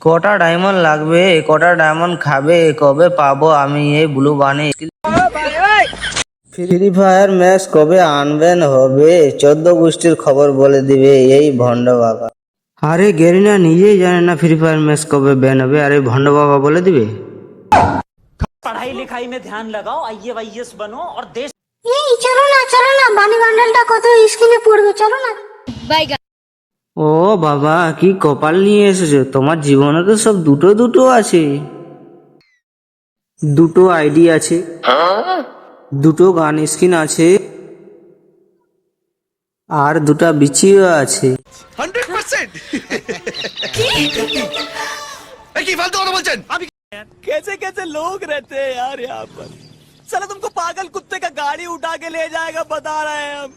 কটা ডায়মন্ড লাগবে, কটা ডায়মন্ড খাবে, কবে পাবো আমি এই ব্লু বানি? ফ্রি ফায়ার ম্যাচ কবে আনবেন হবে? 14 গোষ্ঠীর খবর বলে দিবে এই ভণ্ড বাবা। আরে গেরিনা নিজেই জানে না ফ্রি ফায়ার ম্যাচ কবে ব্যান হবে, আরে ভণ্ড বাবা বলে দিবে। पढ़ाई लिखाई में ध्यान लगाओ, आईएएस बनो और देश। এই চলো না বানি বান্ডেলটা কত স্ক্রিনে পড়বে, চলো না। ও বাবা, কি কপাল নিয়ে এসেছো, তোমার জীবনে তো সব দুটো দুটো আছে। দুটো আইডি আছে, দুটো গান স্কিন আছে, আর দুটা বিচিও আছে। 100% কি ফালতু কথা বলছেন? कैसे कैसे लोग रहते हैं यार यहाँ पर। साला तुमको पागल कुत्ते का गाड़ी उठा के ले जाएगा, बता रहे हैं हम।